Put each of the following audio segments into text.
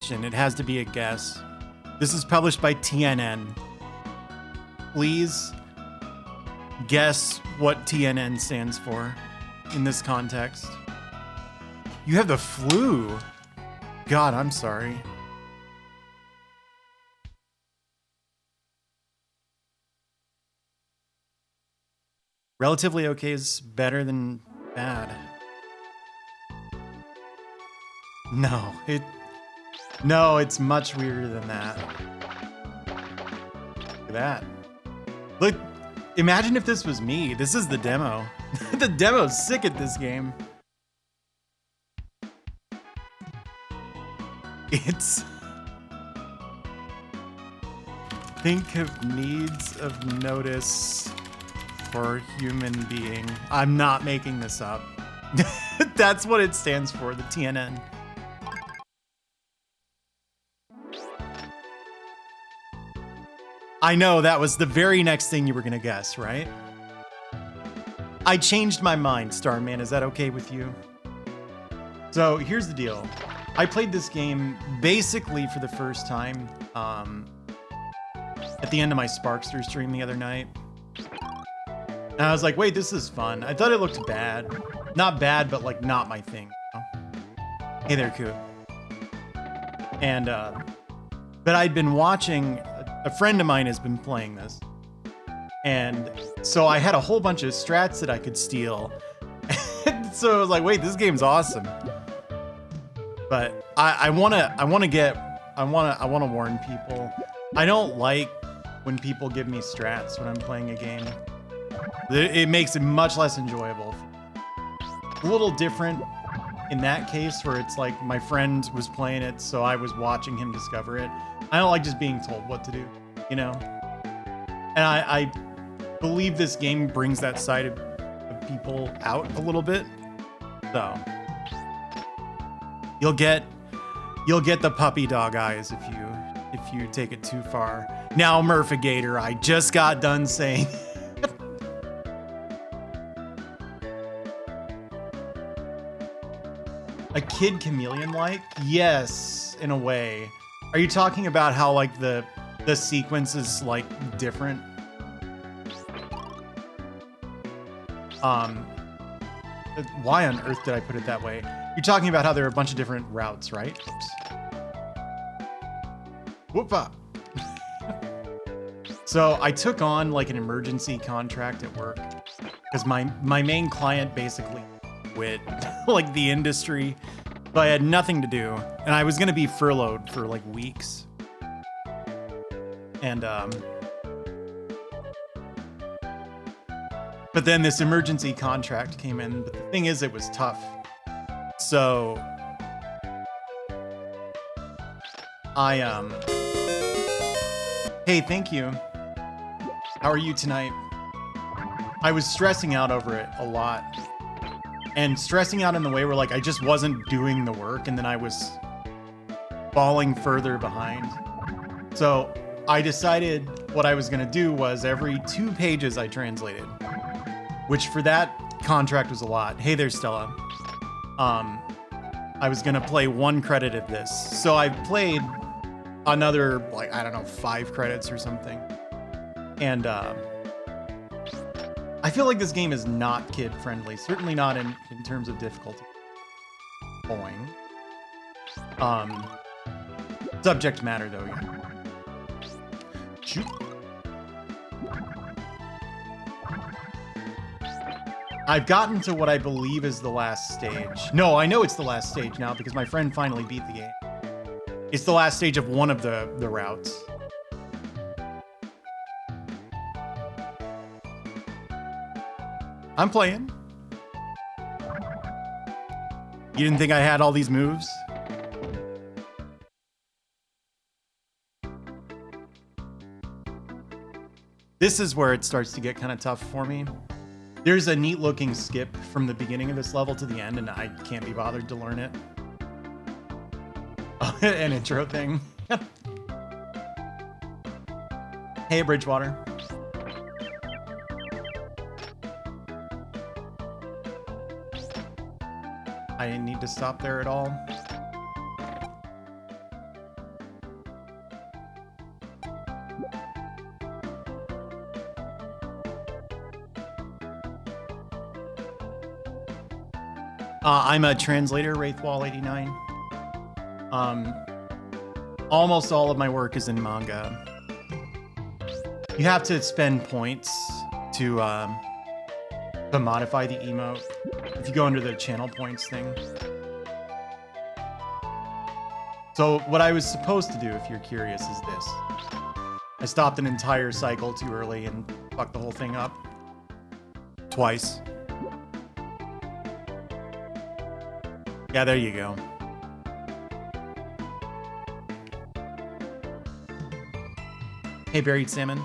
question. It has to be a guess. This is published by TNN. Please guess what TNN stands for in this context. You have the flu. God, I'm sorry. Relatively okay is better than bad. No, it's much weirder than that. Look at that. Look, imagine if this was me. This is the demo. The demo's sick at this game. It's... Think of needs of notice for human being. I'm not making this up. That's what it stands for, the TNN. I know, that was the very next thing you were gonna guess, right? I changed my mind, Starman. Is that okay with you? So here's the deal. I played this game basically for the first time at the end of my Sparkster stream the other night. And I was like, wait, this is fun. I thought it looked bad. Not bad, but like not my thing. You know? Hey there, Coot. And, but I'd been watching, a friend of mine has been playing this. And so I had a whole bunch of strats that I could steal. So I was like, wait, this game's awesome. But I wanna warn people. I don't like when people give me strats when I'm playing a game. It makes it much less enjoyable. A little different in that case where it's like my friend was playing it, so I was watching him discover it. I don't like just being told what to do, you know? And I believe this game brings that side of people out a little bit. So you'll get the puppy dog eyes if you take it too far. Now, Murphigator, I just got done saying. A kid chameleon-like? Yes, in a way. Are you talking about how like the sequence is like different? Why on earth did I put it that way? You're talking about how there are a bunch of different routes, right? Oops. Whoop-a. So I took on like an emergency contract at work because my main client basically quit like the industry, so I had nothing to do, and I was gonna be furloughed for like weeks. And but then this emergency contract came in. But the thing is, it was tough. So I hey, thank you. How are you tonight? I was stressing out over it a lot. And stressing out in the way where like I just wasn't doing the work, and then I was falling further behind. So I decided what I was gonna do was every 2 pages I translated, which for that contract was a lot. Hey there, Stella. I was gonna play 1 credit of this. So I played another, like, I don't know, 5 credits or something. And I feel like this game is not kid friendly, certainly not in terms of difficulty. Boing. Subject matter though, yeah. Shoot. I've gotten to what I believe is the last stage. No, I know it's the last stage now because my friend finally beat the game. It's the last stage of one of the routes. I'm playing. You didn't think I had all these moves? This is where it starts to get kind of tough for me. There's a neat looking skip from the beginning of this level to the end, and I can't be bothered to learn it. An intro thing. Hey, Bridgewater. I didn't need to stop there at all. I'm a translator, Wraithwall89. Almost all of my work is in manga. You have to spend points to modify the emote if you go under the channel points thing. So what I was supposed to do, if you're curious, is this. I stopped an entire cycle too early and fucked the whole thing up. Twice. Yeah, there you go. Hey, Buried Salmon.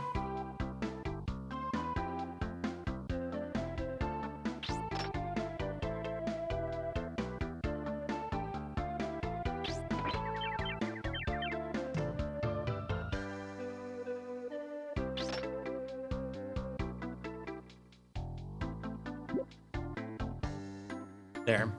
There.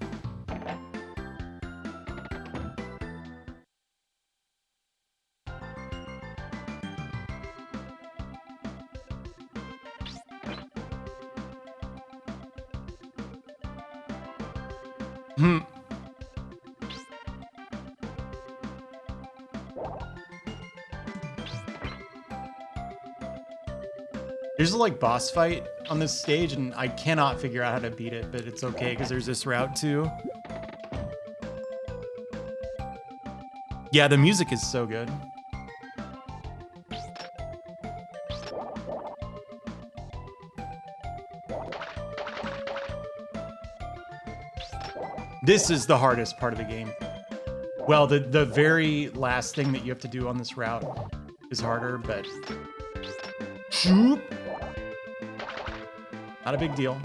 There's a like boss fight on this stage and I cannot figure out how to beat it, but it's okay because there's this route too. Yeah, the music is so good. This is the hardest part of the game. Well, the very last thing that you have to do on this route is harder, but not a big deal.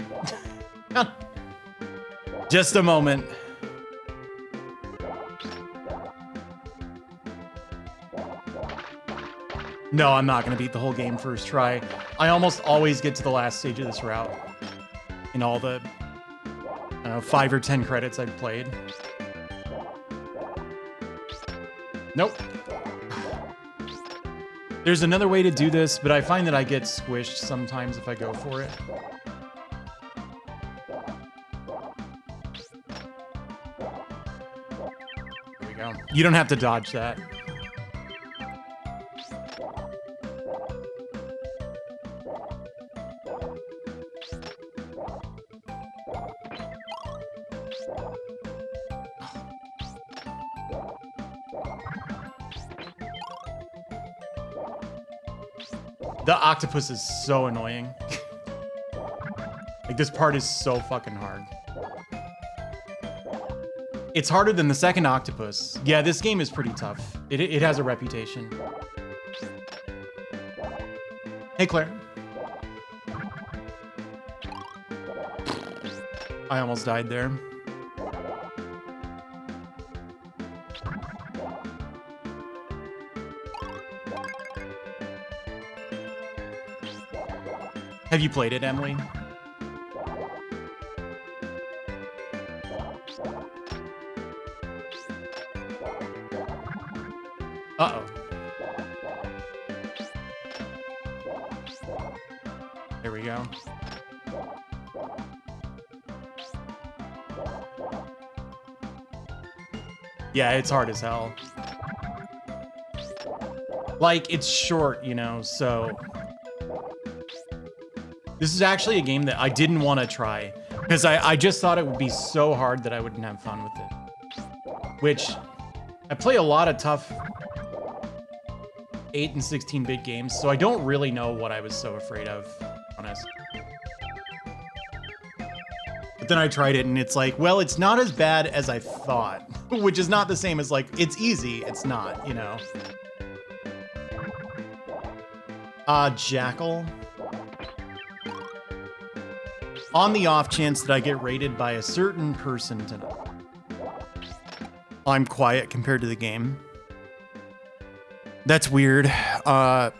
Just a moment. No, I'm not going to beat the whole game first try. I almost always get to the last stage of this route in all the, I don't know, 5 or 10 credits I've played. Nope. There's another way to do this, but I find that I get squished sometimes if I go for it. There we go. You don't have to dodge that. The octopus is so annoying. Like, this part is so fucking hard. It's harder than the second octopus. Yeah, this game is pretty tough. It has a reputation. Hey, Claire. I almost died there. Have you played it, Emily? Uh-oh. There we go. Yeah, it's hard as hell. Like, it's short, you know, so... This is actually a game that I didn't want to try because I just thought it would be so hard that I wouldn't have fun with it. Which, I play a lot of tough 8 and 16-bit games, so I don't really know what I was so afraid of, to be honest. But then I tried it and it's like, well, it's not as bad as I thought, which is not the same as like, it's easy. It's not, you know. Jackal. On the off chance that I get rated by a certain person tonight. I'm quiet compared to the game. That's weird. What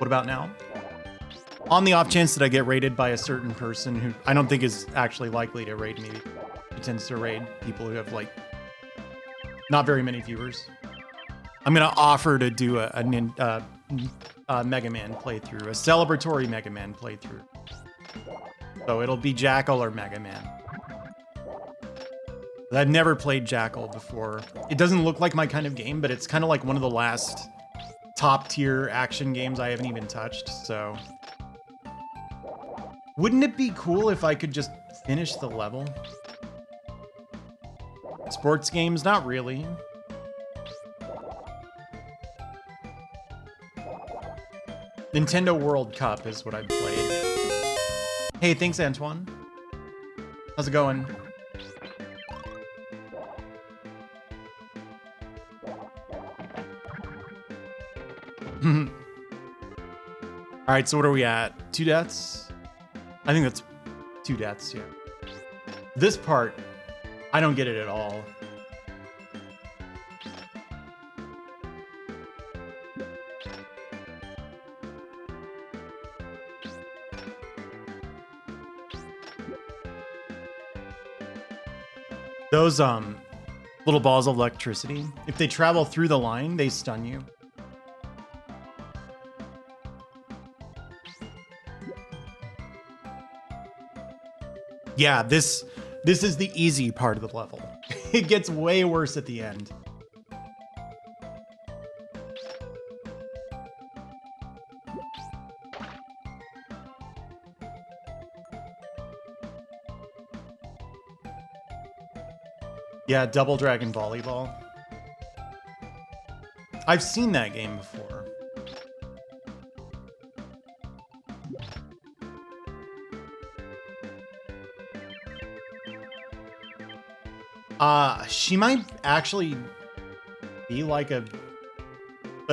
about now? On the off chance that I get rated by a certain person who I don't think is actually likely to raid me. He tends to raid people who have like Not very many viewers. I'm gonna offer to do a Mega Man playthrough, a celebratory Mega Man playthrough. So it'll be Jackal or Mega Man. I've never played Jackal before. It doesn't look like my kind of game, but it's kind of like one of the last top tier action games I haven't even touched, so. Wouldn't it be cool if I could just finish the level? Sports games, not really. Nintendo World Cup is what I've played. Hey, thanks, Antoine. How's it going? All right, so what are we at? 2 deaths? I think that's 2 deaths, yeah. This part, I don't get it at all. Those little balls of electricity, if they travel through the line, they stun you. Yeah, this is the easy part of the level. It gets way worse at the end. Yeah, Double Dragon Volleyball. I've seen that game before. She might actually be like a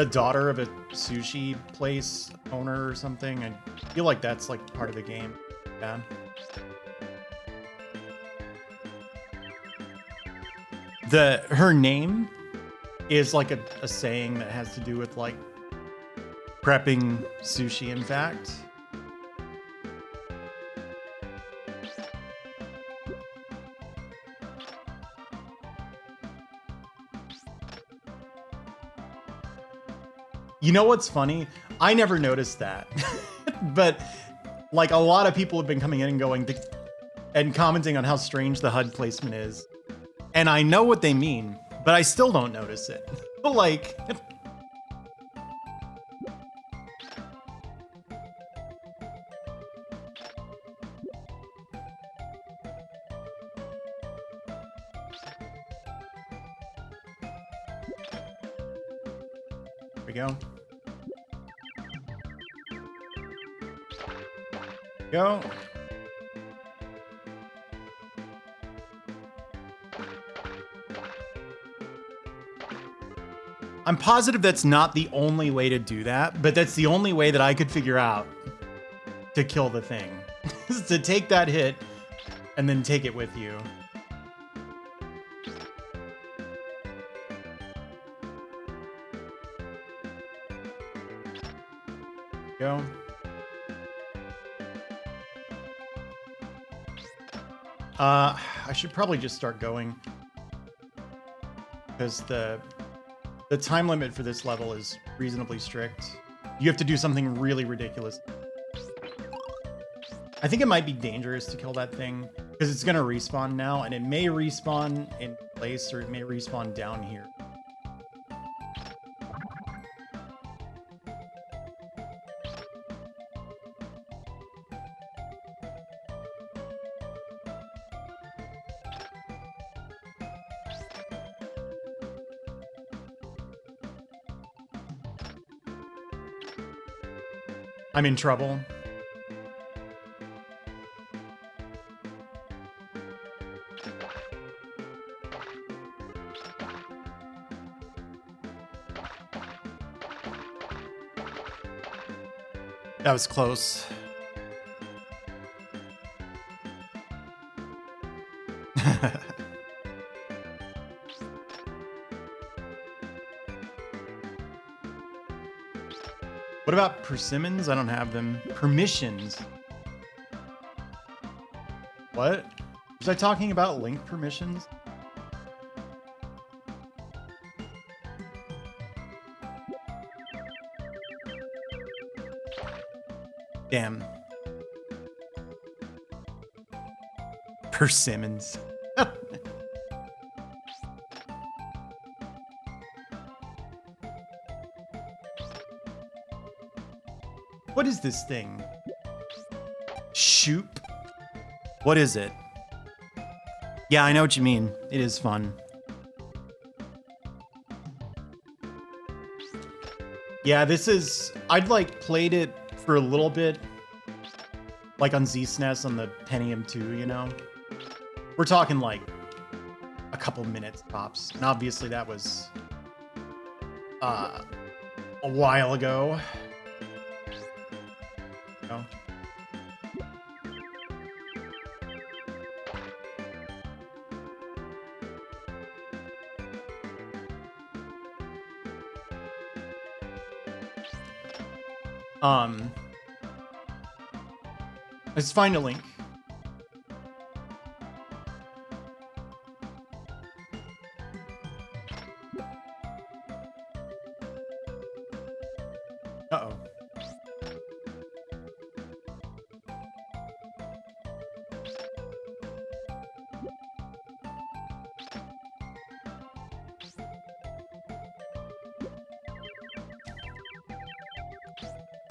daughter of a sushi place owner or something. I feel like that's like part of the game. Yeah. Her name is like a saying that has to do with like prepping sushi, in fact. You know what's funny? I never noticed that. But like a lot of people have been coming in and going and commenting on how strange the HUD placement is. And I know what they mean, but I still don't notice it. Like, there we go. Go. I'm positive that's not the only way to do that, but that's the only way that I could figure out to kill the thing. Is to take that hit and then take it with you. Go. I should probably just start going because the time limit for this level is reasonably strict. You have to do something really ridiculous. I think it might be dangerous to kill that thing because it's going to respawn now, and it may respawn in place or it may respawn down here. I'm in trouble. That was close. What about persimmons? I don't have them. Permissions. What? Was I talking about link permissions? Damn. Persimmons. What is this thing? Shoop? What is it? Yeah, I know what you mean. It is fun. Yeah, this is... I'd like played it for a little bit. Like on Z-SNES on the Pentium 2, you know? We're talking like a couple minutes tops. And obviously that was a while ago. No. Let's find a link. Uh-oh.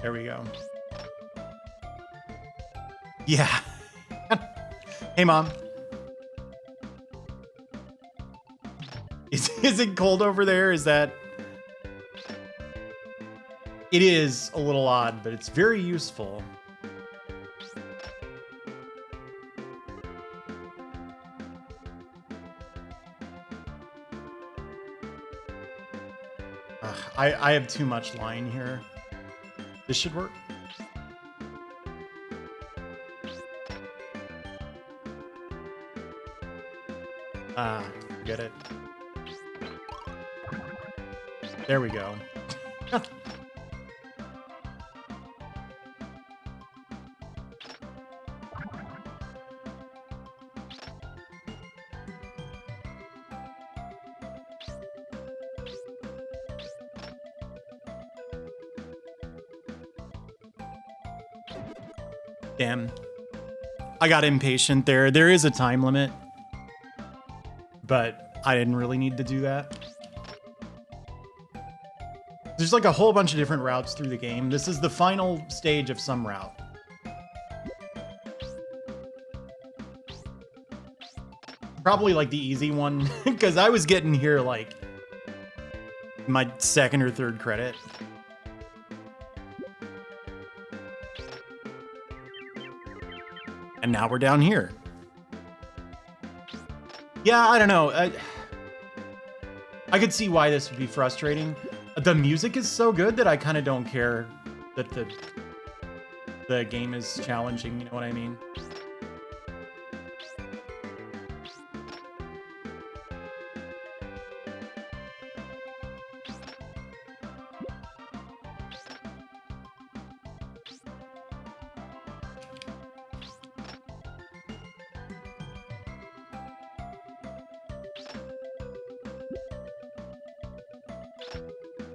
There we go. Yeah. Hey, Mom. Is it cold over there? Is that... It is a little odd, but it's very useful. I have too much line here. This should work. Get it. There we go. Damn. I got impatient there. There is a time limit, but I didn't really need to do that. There's like a whole bunch of different routes through the game. This is the final stage of some route. Probably like the easy one, because I was getting here like my second or third credit. And now we're down here. Yeah, I don't know. I could see why this would be frustrating. The music is so good that I kind of don't care that the game is challenging, you know what I mean?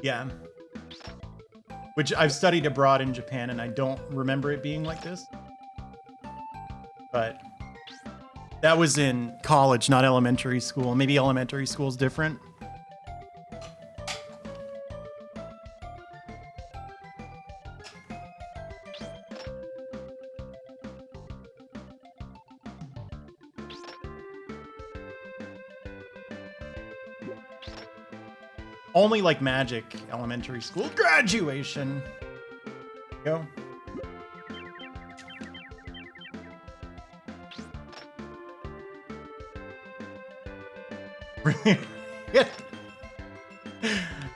Yeah. Which I've studied abroad in Japan, and I don't remember it being like this. But that was in college, not elementary school. Maybe elementary school is different. Only like magic elementary school graduation. Go.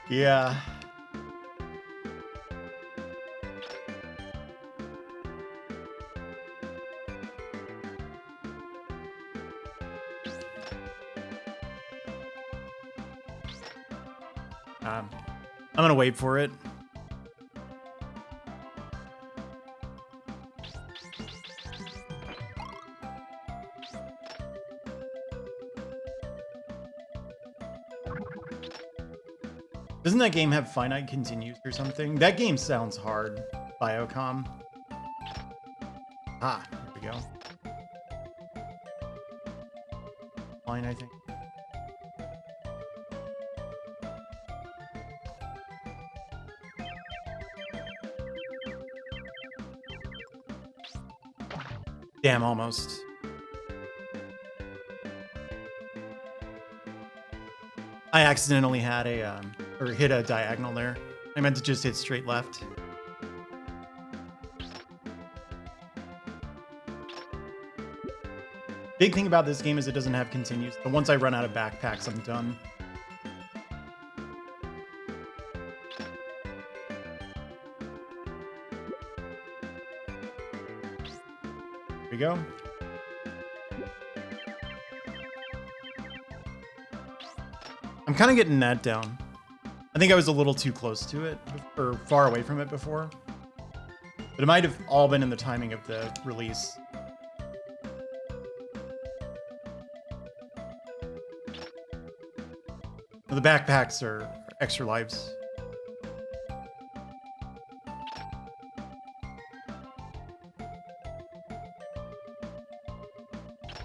Yeah. I'm gonna wait for it. Doesn't that game have finite continues or something? That game sounds hard, Biocom. Ah, here we go. Fine, I think. Damn, almost. I accidentally had a, or hit a diagonal there. I meant to just hit straight left. Big thing about this game is it doesn't have continues. But once I run out of backpacks, I'm done. Here we go. I'm kind of getting that down. I think I was a little too close to it, or far away from it before. But it might have all been in the timing of the release. The backpacks are extra lives.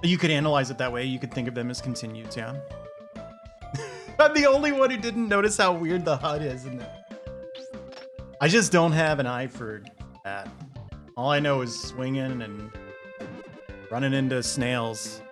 You could analyze it that way. You could think of them as continues, yeah. I'm the only one who didn't notice how weird the HUD is in that. I just don't have an eye for that. All I know is swinging and running into snails.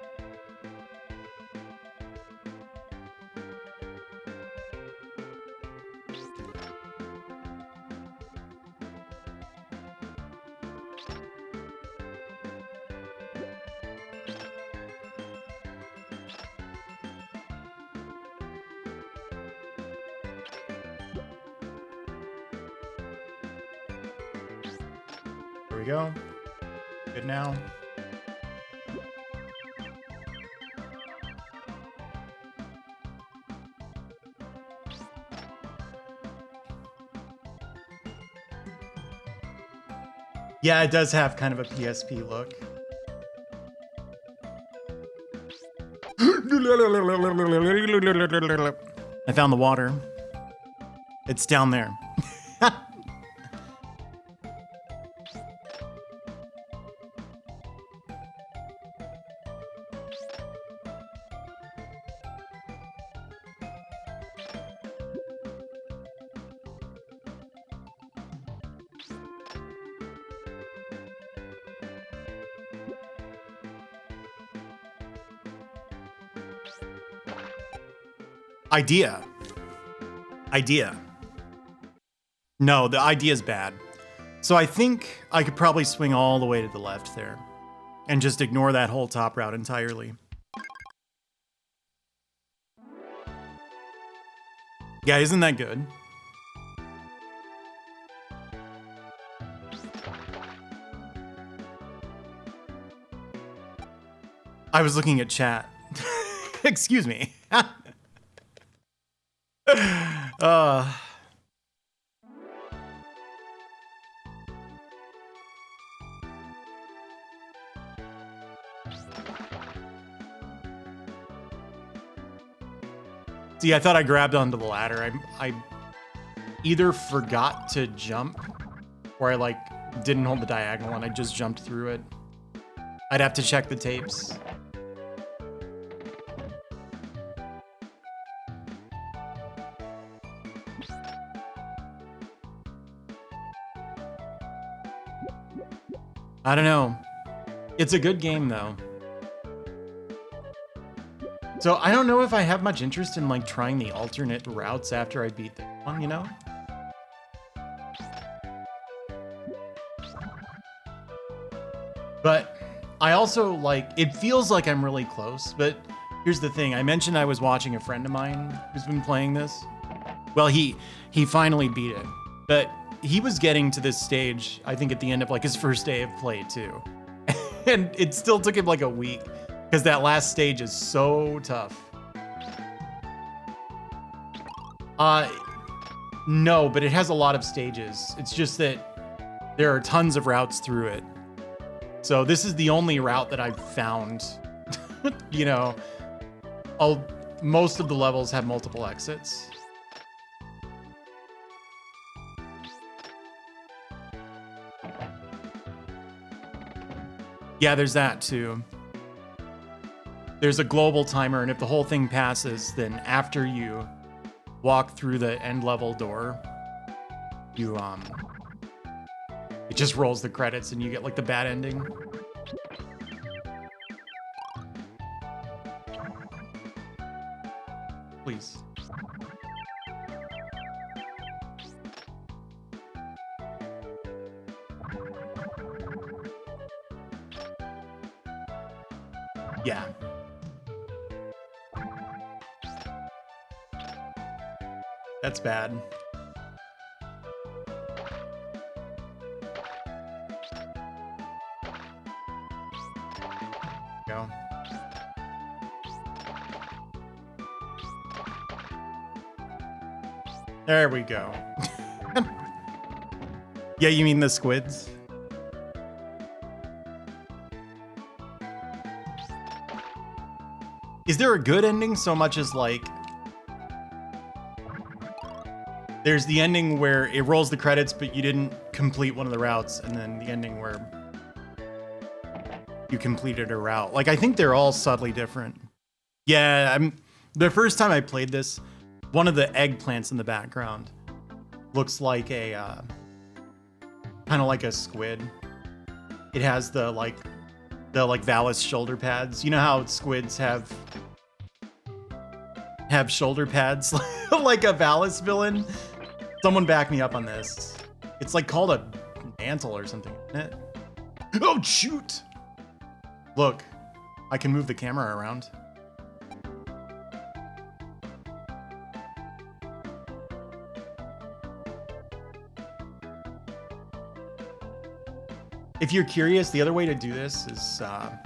There we go. Good now. Yeah, it does have kind of a PSP look. I found the water. It's down there. Idea. No, the idea is bad. So I think I could probably swing all the way to the left there and just ignore that whole top route entirely. Yeah, isn't that good? I was looking at chat. Excuse me. See, I thought I grabbed onto the ladder. I either forgot to jump or I like didn't hold the diagonal and I just jumped through it. I'd have to check the tapes. I don't know. It's a good game though. So I don't know if I have much interest in like trying the alternate routes after I beat this one, you know? But I also like, it feels like I'm really close, but here's the thing. I mentioned I was watching a friend of mine who's been playing this. Well, he finally beat it, but he was getting to this stage, I think at the end of like his first day of play too. And it still took him like a week because that last stage is so tough. No, but it has a lot of stages. It's just that there are tons of routes through it. So this is the only route that I've found. You know, most of the levels have multiple exits. Yeah, there's that too. There's a global timer, and if the whole thing passes, then after you walk through the end level door, you it just rolls the credits and you get like the bad ending. Please. Yeah. That's bad. Go. There we go. Yeah, you mean the squids? Is there a good ending so much as like there's the ending where it rolls the credits but you didn't complete one of the routes, and then the ending where you completed a route? Like, I think they're all subtly different. Yeah, the first time I played this, one of the eggplants in the background looks like a kind of like a squid. It has the Valis shoulder pads. You know how squids have shoulder pads like a Valis villain? Someone back me up on this. It's like called a mantle or something, isn't it? Oh shoot! Look, I can move the camera around. If you're curious, the other way to do this is, yeah,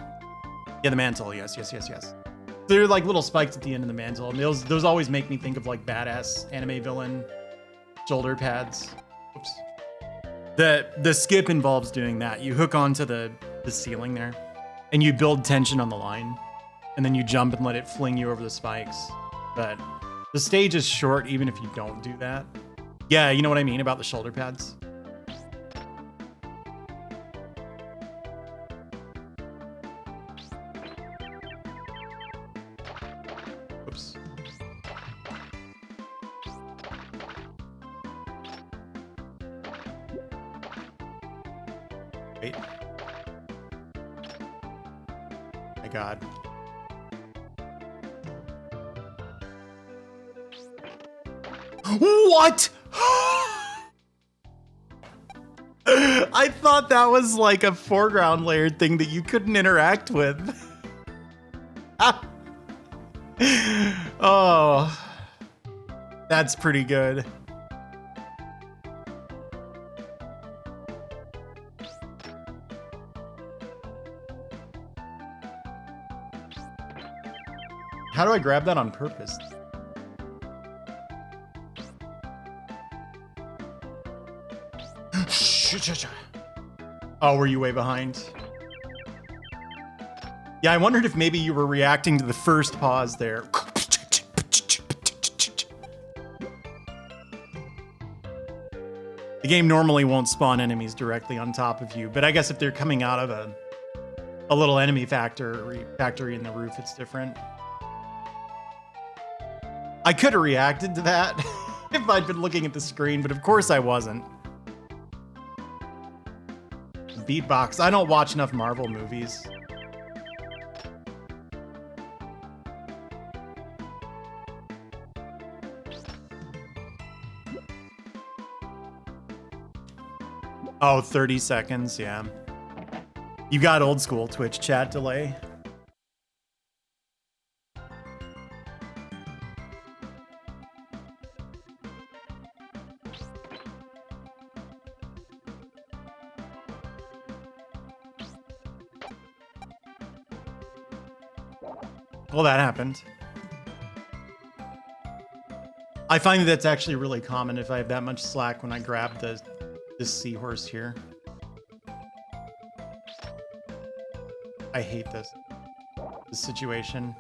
the mantle. Yes. They're like little spikes at the end of the mantle, and those always make me think of like badass anime villain shoulder pads. Oops. The skip involves doing that. You hook onto the ceiling there, and you build tension on the line, and then you jump and let it fling you over the spikes. But the stage is short even if you don't do that. Yeah, you know what I mean about the shoulder pads? Oops. Wait. My God. What? I thought that was like a foreground layer thing that you couldn't interact with. Oh, that's pretty good. How do I grab that on purpose? Oh, were you way behind? Yeah, I wondered if maybe you were reacting to the first pause there. The game normally won't spawn enemies directly on top of you, but I guess if they're coming out of a little enemy factory in the roof, it's different. I could have reacted to that if I'd been looking at the screen, but of course I wasn't. Beatbox. I don't watch enough Marvel movies. Oh, 30 seconds, yeah. You got old school Twitch chat delay. Well, that happened. I find that's actually really common if I have that much slack when I grab this seahorse here. I hate this situation.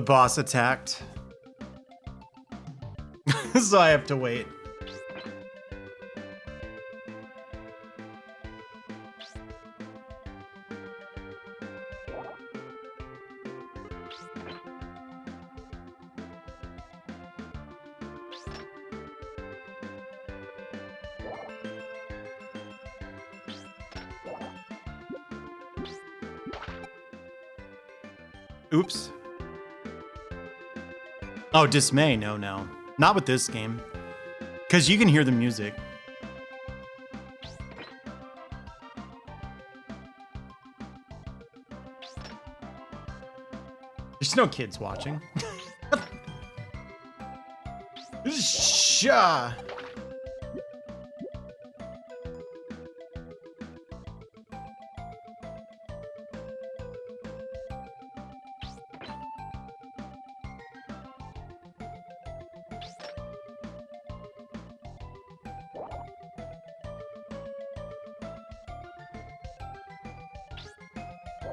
The boss attacked. So I have to wait. Oops. Oh, dismay. No, no. Not with this game. Because you can hear the music. There's no kids watching. Sha.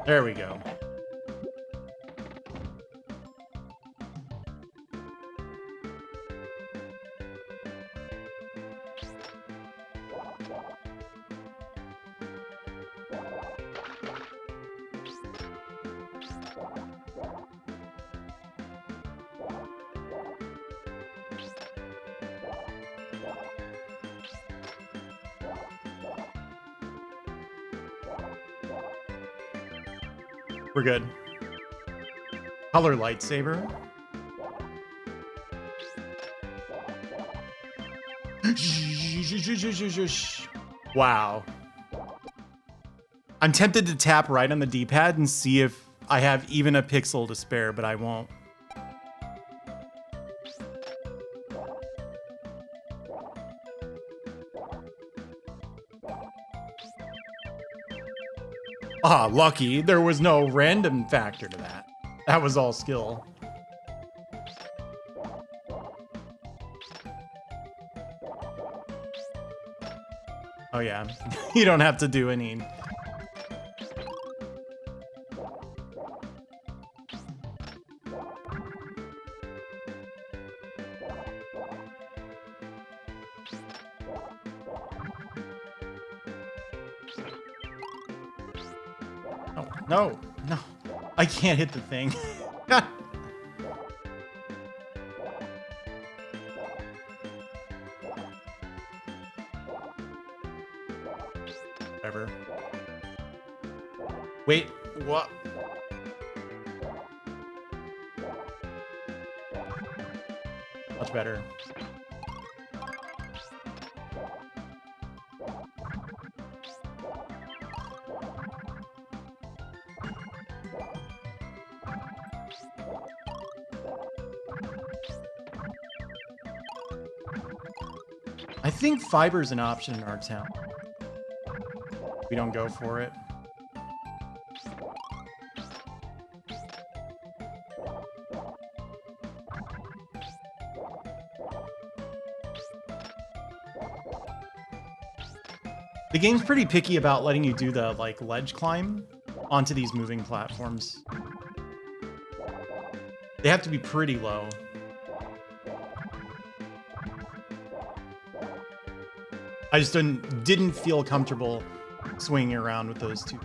There we go. We're good. Color lightsaber. Wow. I'm tempted to tap right on the D-pad and see if I have even a pixel to spare, but I won't. Ah, lucky. There was no random factor to that. That was all skill. Oh yeah, you don't have to do any. No, no, I can't hit the thing. Whatever. Wait, what? Much better. I think fiber's an option in our town. We don't go for it. The game's pretty picky about letting you do the like ledge climb onto these moving platforms. They have to be pretty low. I just didn't feel comfortable swinging around with those two.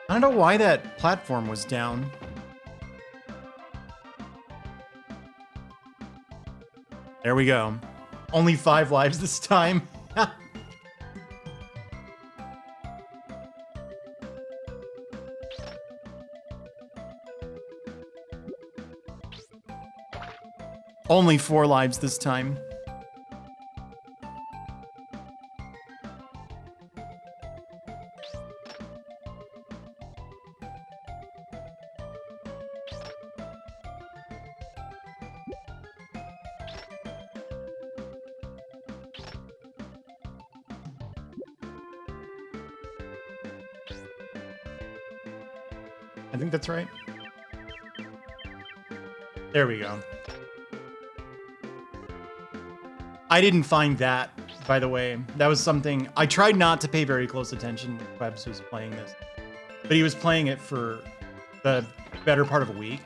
I don't know why that platform was down. There we go. Only 5 lives this time. Only 4 lives this time. I think that's right. There we go. I didn't find that, by the way. That was something I tried not to pay very close attention when Webs was playing this, but he was playing it for the better part of a week.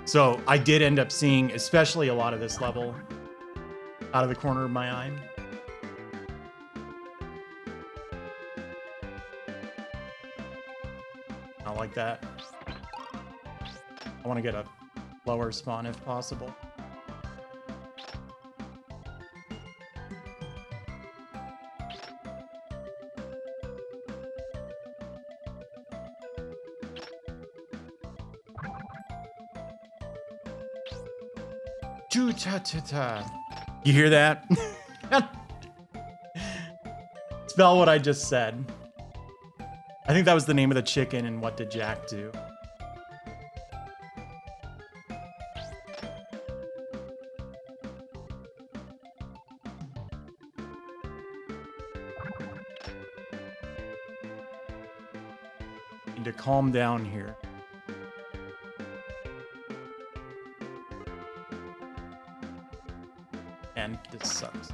So I did end up seeing, especially a lot of this level, out of the corner of my eye. Not like that. I want to get a lower spawn if possible. You hear that? Spell what I just said. I think that was the name of the chicken and What Did Jack Do? Need to calm down here. And this sucks.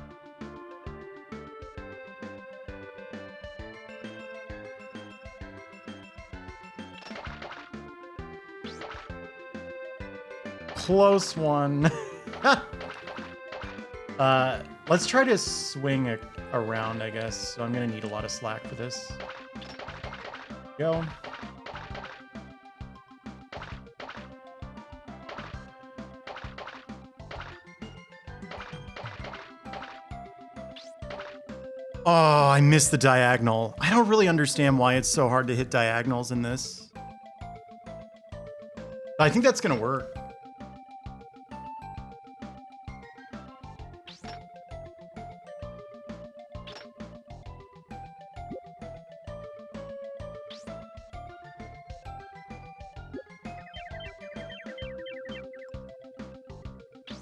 Close one. Let's try to swing around, I guess. So I'm gonna need a lot of slack for this. Go. Oh, I missed the diagonal. I don't really understand why it's so hard to hit diagonals in this. I think that's gonna work.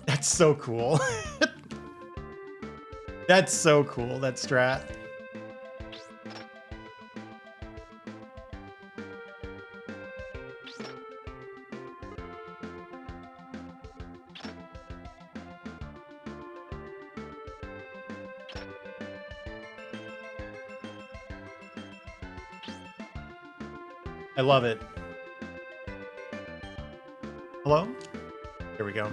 That's so cool. That's so cool, that strat. I love it. Hello? Here we go.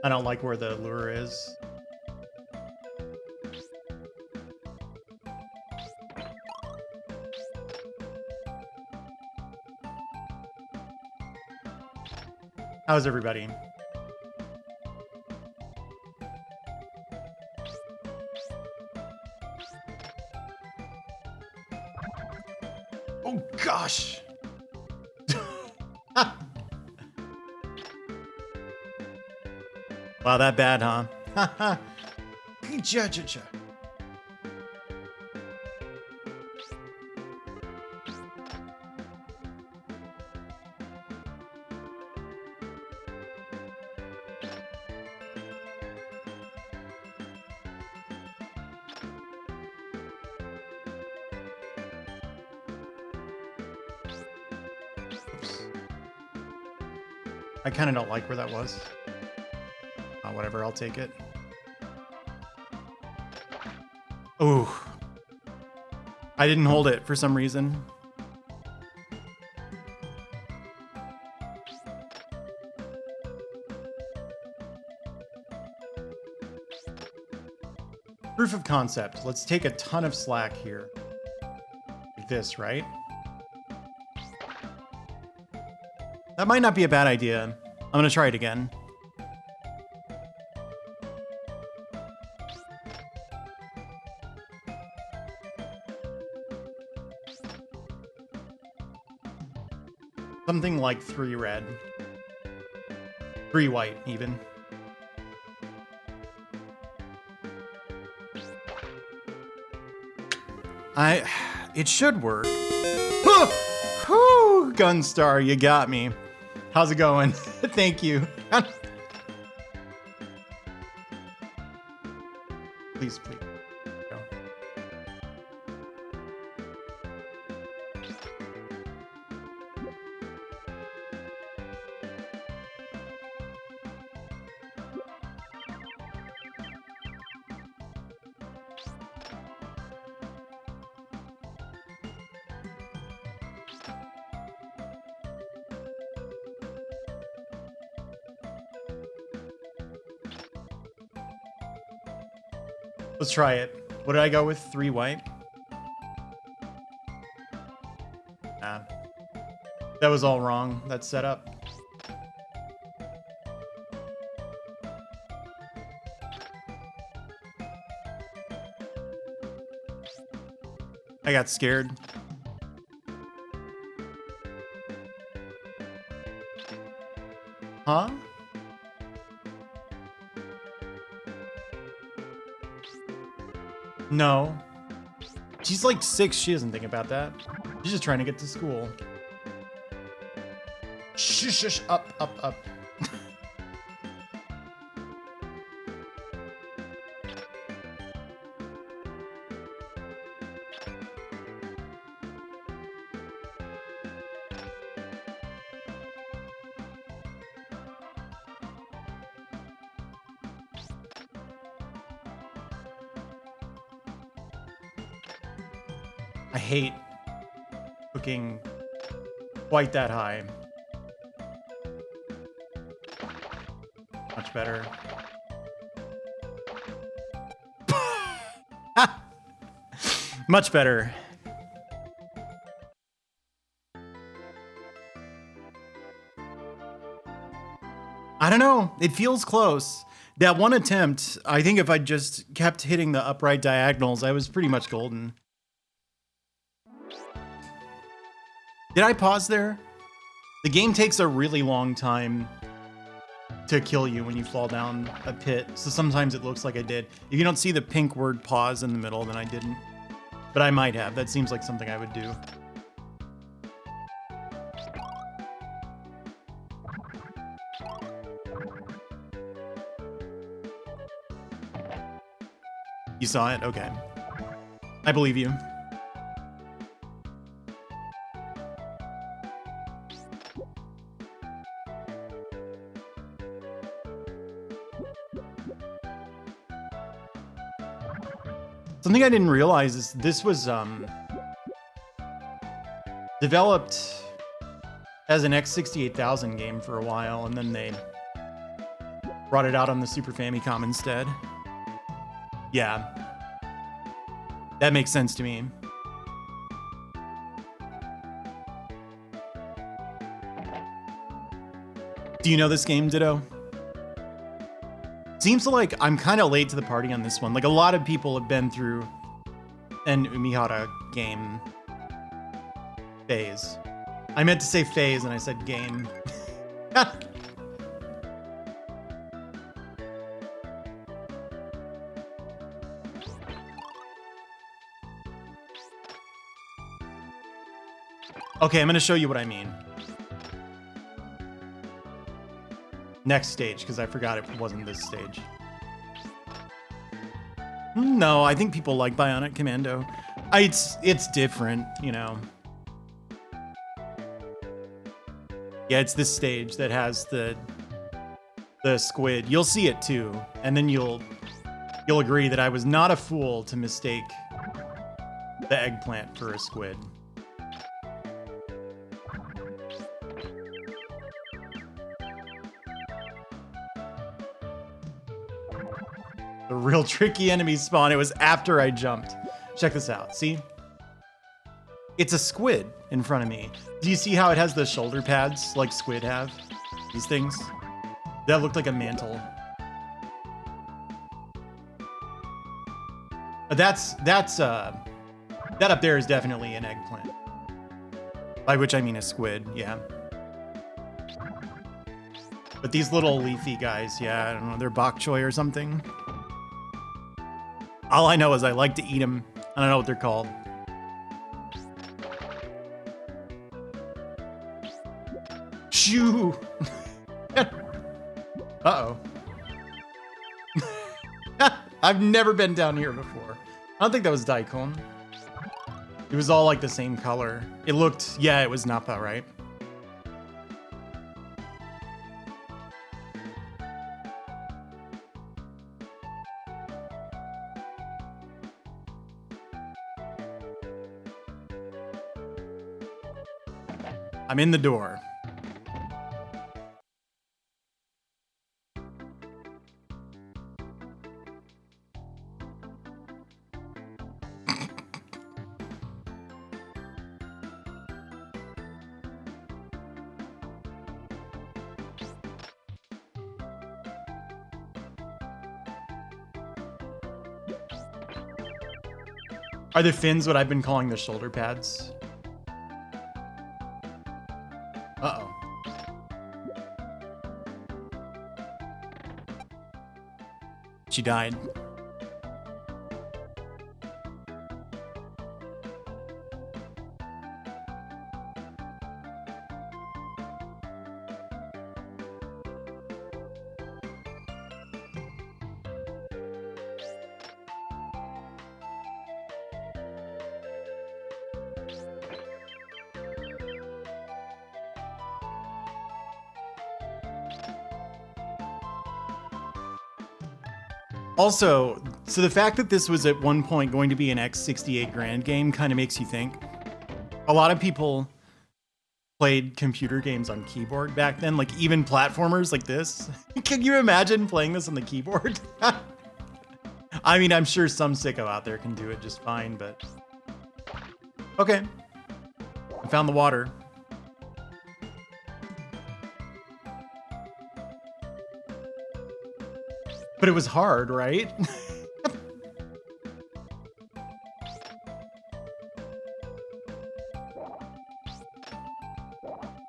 I don't like where the lure is. How's everybody? Oh gosh. Wow, that bad, huh? I kind of don't like where that was. Whatever, I'll take it. Ooh. I didn't hold it for some reason. Proof of concept. Let's take a ton of slack here. Like this, right? That might not be a bad idea. I'm gonna try it again. Something like 3 red. 3 white, even. It should work. Whew, Gunstar, you got me. How's it going? Thank you. Please, please. Go. Let's try it. What did I go with? 3 white? Nah. That was all wrong. That setup. I got scared. Huh? No. She's like 6. She doesn't think about that. She's just trying to get to school. Shush, shush, up, up, up. I hate cooking quite that high. Much better. Much better. I don't know. It feels close. That one attempt, I think if I just kept hitting the upright diagonals, I was pretty much golden. Did I pause there? The game takes a really long time to kill you when you fall down a pit, so sometimes it looks like I did. If you don't see the pink word pause in the middle, then I didn't. But I might have. That seems like something I would do. You saw it? Okay. I believe you. Something I didn't realize is this was developed as an X68000 game for a while, and then they brought it out on the Super Famicom instead. Yeah. That makes sense to me. Do you know this game, Ditto? Seems like I'm kind of late to the party on this one. Like, a lot of people have been through an Umihara game phase. I meant to say phase and I said game. Okay, I'm going to show you what I mean. Next stage, because I forgot it wasn't this stage. No, I think people like Bionic Commando. It's different, you know. Yeah, it's this stage that has the squid. You'll see it too, and then you'll agree that I was not a fool to mistake the eggplant for a squid. The real tricky enemy spawn. It was after I jumped. Check this out. See? It's a squid in front of me. Do you see how it has the shoulder pads like squid have? These things? That looked like a mantle. That up there is definitely an eggplant. By which I mean a squid, yeah. But these little leafy guys, yeah, I don't know, they're bok choy or something. All I know is I like to eat them. I don't know what they're called. Shoo! Uh-oh. I've never been down here before. I don't think that was Daikon. It was all like the same color. It looked, yeah, it was Nappa, right? I'm in the door. Are the fins what I've been calling the shoulder pads? Uh-oh. She died. Also, so the fact that this was at one point going to be an X68 Grand game kind of makes you think. A lot of people played computer games on keyboard back then, like even platformers like this. Can you imagine playing this on the keyboard? I mean, I'm sure some sicko out there can do it just fine, but... Okay. I found the water. But it was hard, right?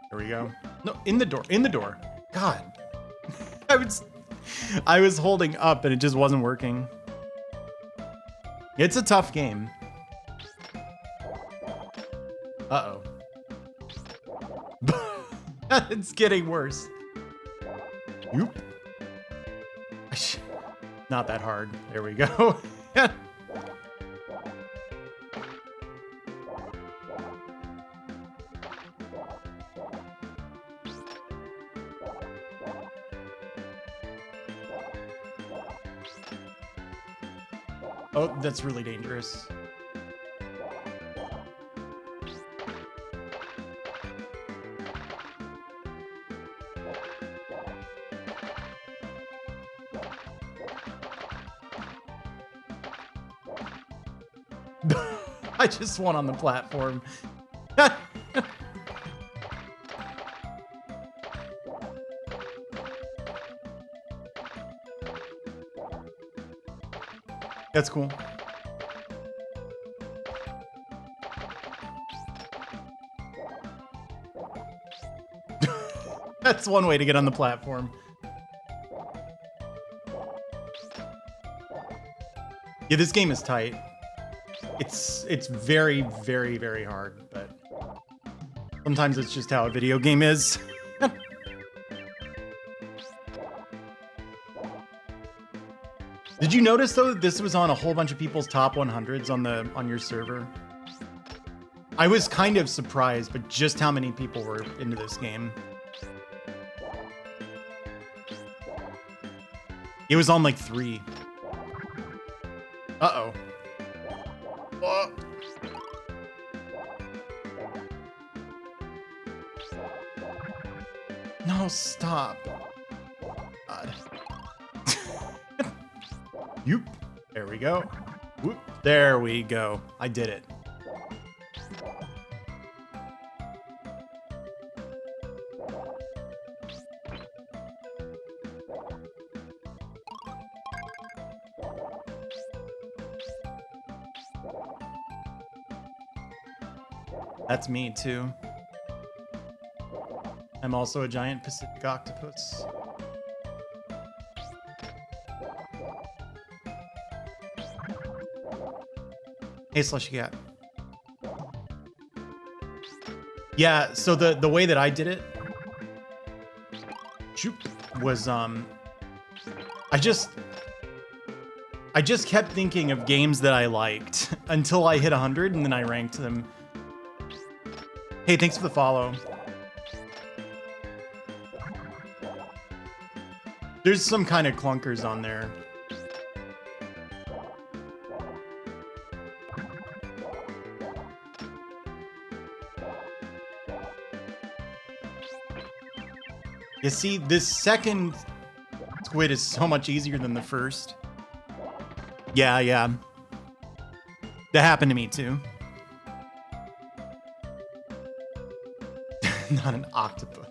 There we go. No, in the door, in the door. God. I was holding up and it just wasn't working. It's a tough game. Uh-oh. It's getting worse. Oop. Not that hard. There we go. Oh, that's really dangerous. I just won on the platform. That's cool. That's one way to get on the platform. Yeah, this game is tight. It's very, very, very hard, but sometimes it's just how a video game is. Did you notice though that this was on a whole bunch of people's top 100s on your server? I was kind of surprised, but just how many people were into this game. It was on like 3. Uh-oh. Whoa. No, stop. God. Yoop. There we go. Whoop. There we go. I did it. That's me too. I'm also a giant Pacific octopus. Hey, Slushy Cat. Yeah, so the way that I did it shoot, was I just kept thinking of games that I liked until I hit 100, and then I ranked them. Hey, thanks for the follow. There's some kind of clunkers on there. You see, this second squid is so much easier than the first. Yeah. That happened to me too. Not an octopus.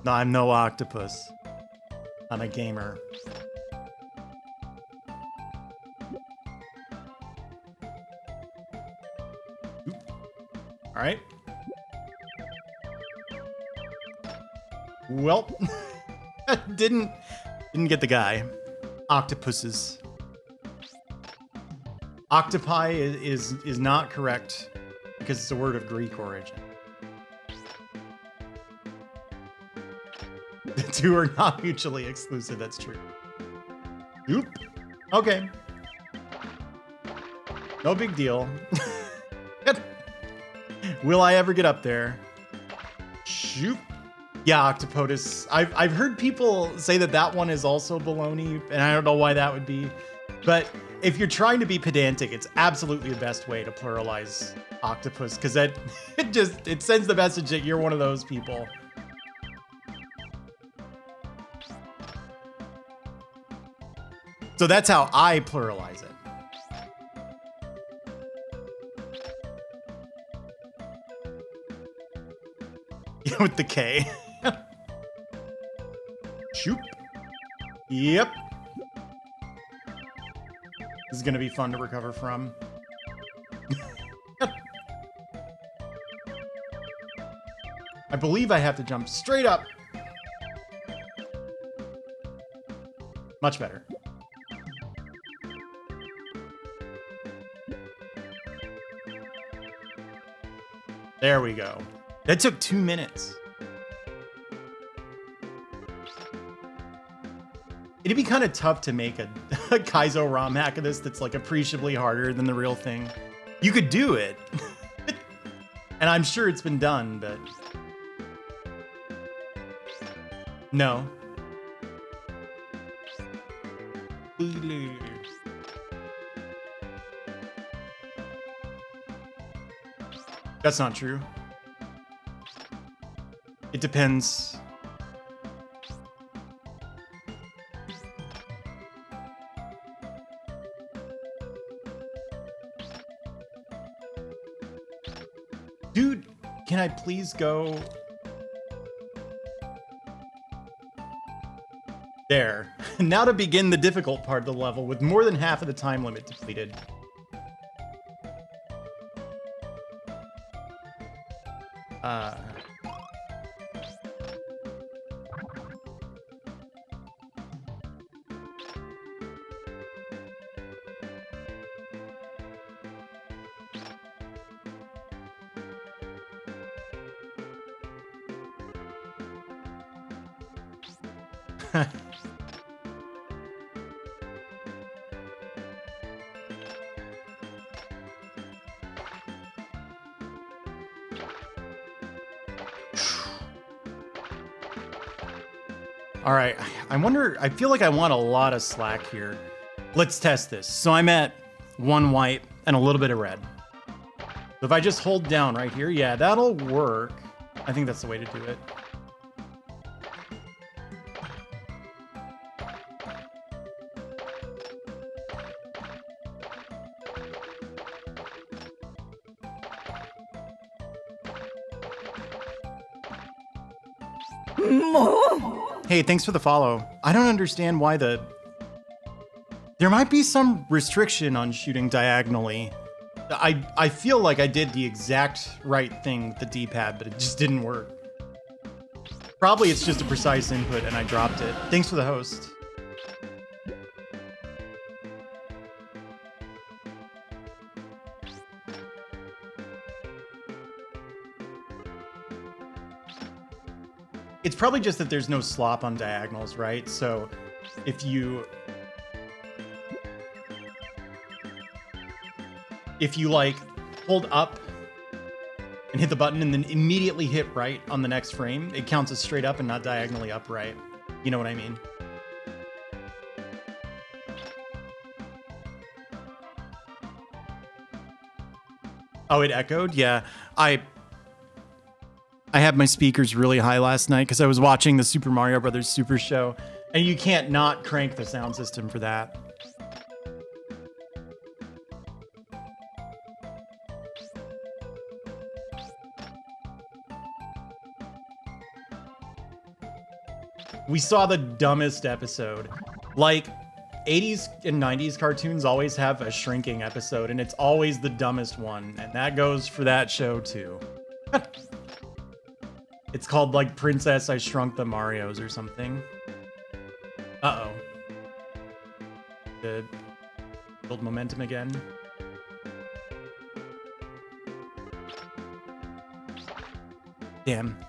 No, I'm no octopus. I'm a gamer. All right. Well, didn't get the guy. Octopuses. Octopi is not correct because it's a word of Greek origin. The two are not mutually exclusive, that's true. Oop. Okay. No big deal. Will I ever get up there? Shoot. Yeah, Octopotus. I've heard people say that one is also baloney, and I don't know why that would be. But if you're trying to be pedantic, it's absolutely the best way to pluralize octopus, because it sends the message that you're one of those people. So that's how I pluralize it. With the K. Shoop. Yep. This is gonna be fun to recover from. I believe I have to jump straight up. Much better. There we go. That took 2 minutes. It'd be kind of tough to make a Kaizo ROM hack of this that's like appreciably harder than the real thing. You could do it. And I'm sure it's been done, but... No. That's not true. It depends. Dude, can I please go? There. Now to begin the difficult part of the level with more than half of the time limit depleted. All right, I wonder, I feel like I want a lot of slack here. Let's test this. So I'm at 1 white and a little bit of red. So if I just hold down right here, yeah, that'll work. I think that's the way to do it. Hey, thanks for the follow. I don't understand why there might be some restriction on shooting diagonally. I feel like I did the exact right thing with the D-pad, but it just didn't work. Probably it's just a precise input and I dropped it. Thanks for the host. It's probably just that there's no slop on diagonals, right? So if you like hold up and hit the button and then immediately hit right on the next frame, it counts as straight up and not diagonally upright. You know what I mean? Oh, it echoed? Yeah. I had my speakers really high last night because I was watching the Super Mario Brothers Super Show, and you can't not crank the sound system for that. We saw the dumbest episode. Like, 80s and 90s cartoons always have a shrinking episode, and it's always the dumbest one, and that goes for that show too. It's called like Princess I Shrunk the Marios or something. Uh-oh. Did build momentum again. Damn.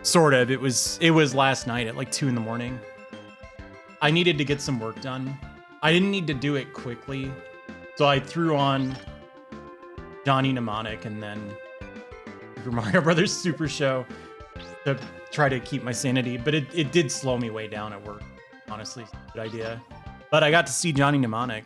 Sort of. It was last night at like 2 in the morning. I needed to get some work done. I didn't need to do it quickly, so I threw on Johnny Mnemonic and then Super Mario Brothers Super Show to try to keep my sanity, but it did slow me way down at work. Honestly, good idea. But I got to see Johnny Mnemonic.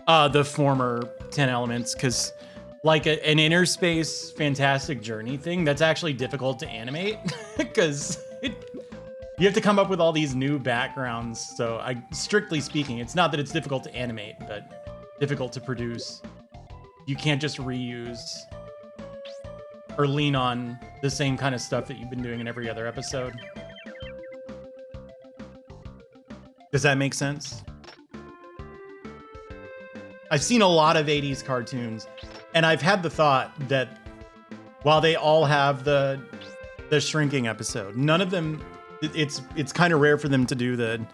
The former 10 Elements, because like an inner space fantastic journey thing, that's actually difficult to animate because you have to come up with all these new backgrounds. So strictly speaking, it's not that it's difficult to animate, but difficult to produce. You can't just reuse or lean on the same kind of stuff that you've been doing in every other episode. Does that make sense? I've seen a lot of 80s cartoons, and I've had the thought that while they all have the shrinking episode, none of them, it's kind of rare for them to do the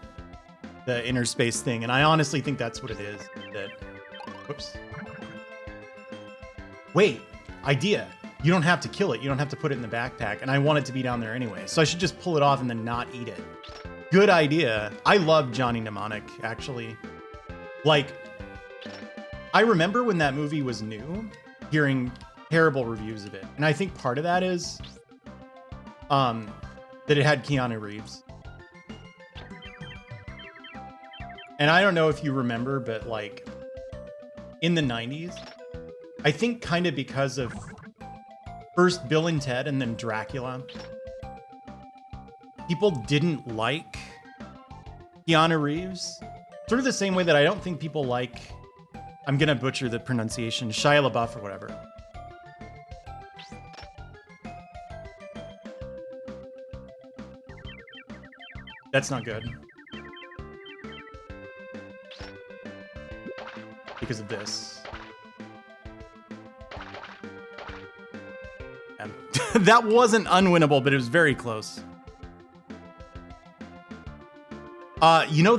inner space thing, and I honestly think that's what it is. That, whoops. Wait, idea. You don't have to kill it. You don't have to put it in the backpack, and I want it to be down there anyway, so I should just pull it off and then not eat it. Good idea. I love Johnny Mnemonic, actually. Like, I remember when that movie was new, hearing terrible reviews of it. And I think part of that is that it had Keanu Reeves. And I don't know if you remember, but like in the 90s, I think kind of because of first Bill and Ted and then Dracula, people didn't like Keanu Reeves. Sort of the same way that I don't think people like, I'm gonna butcher the pronunciation, Shia LaBeouf or whatever. That's not good. Because of this. And that wasn't unwinnable, but it was very close. You know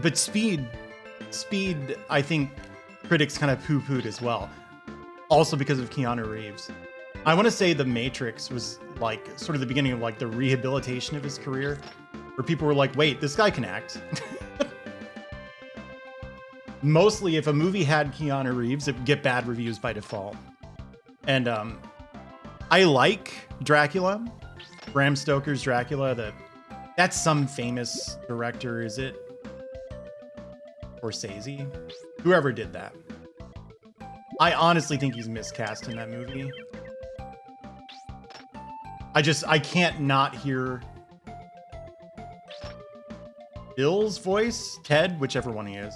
but Speed, I think critics kind of poo-pooed as well. Also because of Keanu Reeves. I want to say The Matrix was like sort of the beginning of like the rehabilitation of his career, where people were like, wait, this guy can act. Mostly if a movie had Keanu Reeves, it would get bad reviews by default. And I like Dracula, Bram Stoker's Dracula. That's some famous director, is it? Scorsese, whoever did that. I honestly think he's miscast in that movie. I can't not hear Bill's voice, Ted, whichever one he is.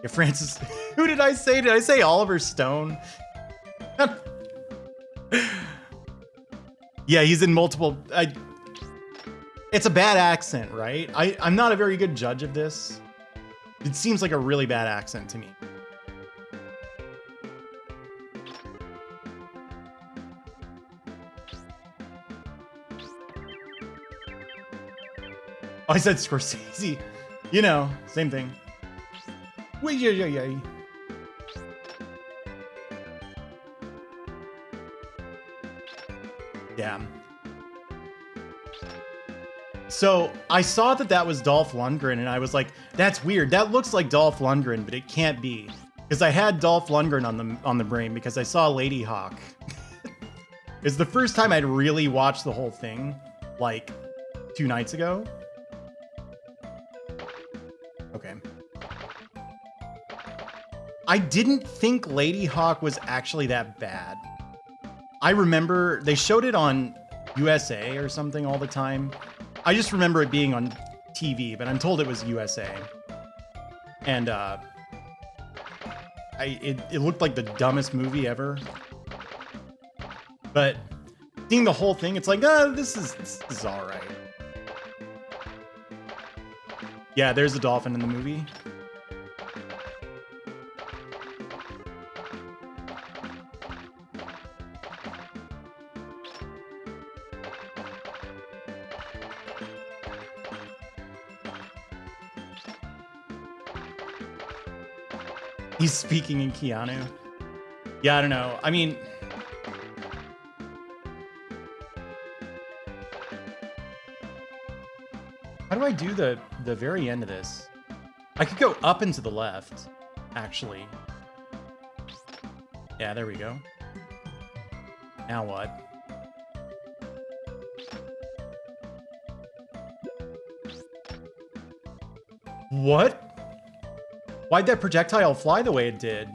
Yeah, Francis, who did I say? Did I say Oliver Stone? Yeah, he's in multiple, it's a bad accent, right? I'm not a very good judge of this. It seems like a really bad accent to me. Oh, I said Scorsese. You know, same thing. Wait, yeah. Damn. So I saw that was Dolph Lundgren, and I was like, "That's weird. That looks like Dolph Lundgren, but it can't be." Because I had Dolph Lundgren on the brain because I saw Lady Hawk. It's the first time I'd really watched the whole thing, like 2 nights ago. Okay. I didn't think Lady Hawk was actually that bad. I remember they showed it on USA or something all the time. I just remember it being on TV, but I'm told it was USA. And it looked like the dumbest movie ever. But seeing the whole thing, it's like, this is all right. Yeah, there's a dolphin in the movie. He's speaking in Keanu. Yeah, I don't know. I mean, how do I do the very end of this? I could go up and to the left, actually. Yeah, there we go. Now what? What? Why'd that projectile fly the way it did?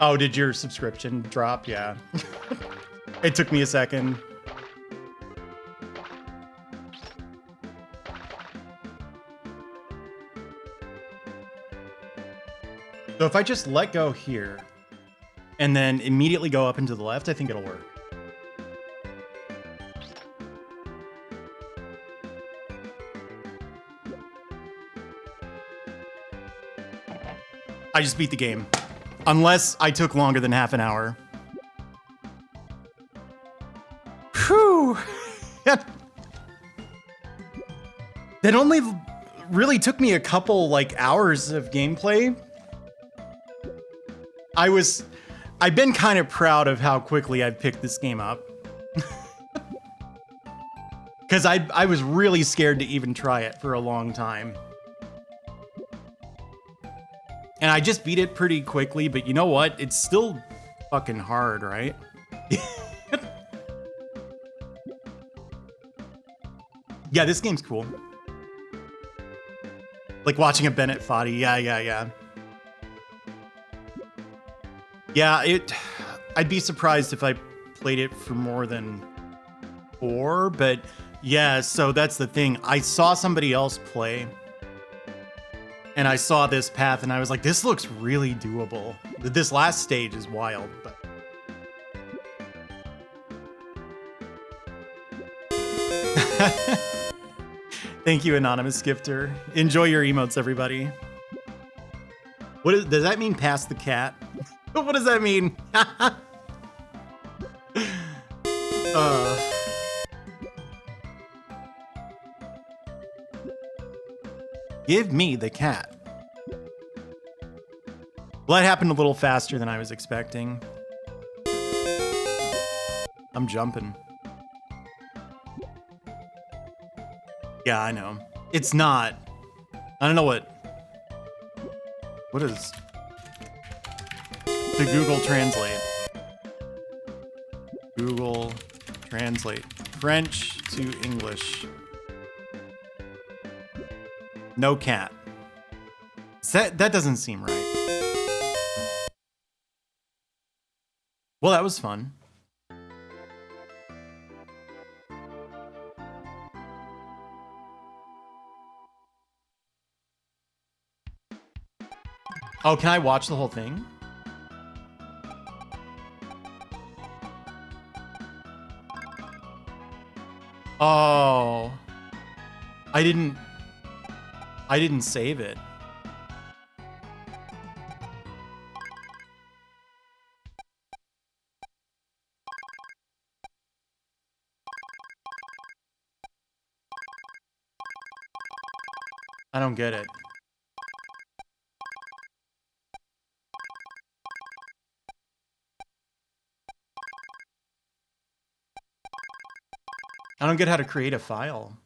Oh, did your subscription drop? Yeah. It took me a second. So if I just let go here and then immediately go up and to the left, I think it'll work. I just beat the game. Unless I took longer than half an hour. Whew. That only really took me a couple hours of gameplay. I've been kind of proud of how quickly I've picked this game up. Because I was really scared to even try it for a long time. And I just beat it pretty quickly, but you know what? It's still fucking hard, right? Yeah, this game's cool. Like watching a Bennett Foddy. Yeah. Yeah, I'd be surprised if I played it for more than 4, but yeah, so that's the thing. I saw somebody else play, and I saw this path, and I was like, this looks really doable. This last stage is wild, but... Thank you, Anonymous Gifter. Enjoy your emotes, everybody. Does that mean pass the cat? What does that mean? Give me the cat. Well, that happened a little faster than I was expecting. I'm jumping. Yeah, I know. It's not. I don't know what is... To Google Translate. Google Translate. French to English. No cat. That doesn't seem right. Well, that was fun. Oh, can I watch the whole thing? Oh, I didn't save it. I don't get it. I don't get how to create a file.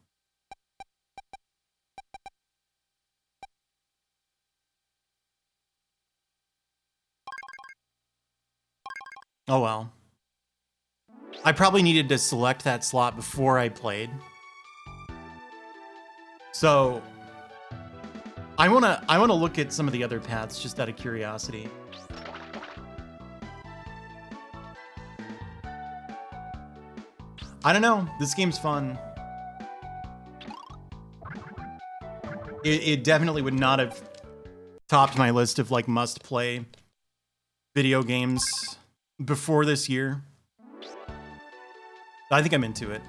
Oh well. I probably needed to select that slot before I played. So I wanna look at some of the other paths just out of curiosity. I don't know. This game's fun. It definitely would not have topped my list of like must play video games before this year. I think I'm into it.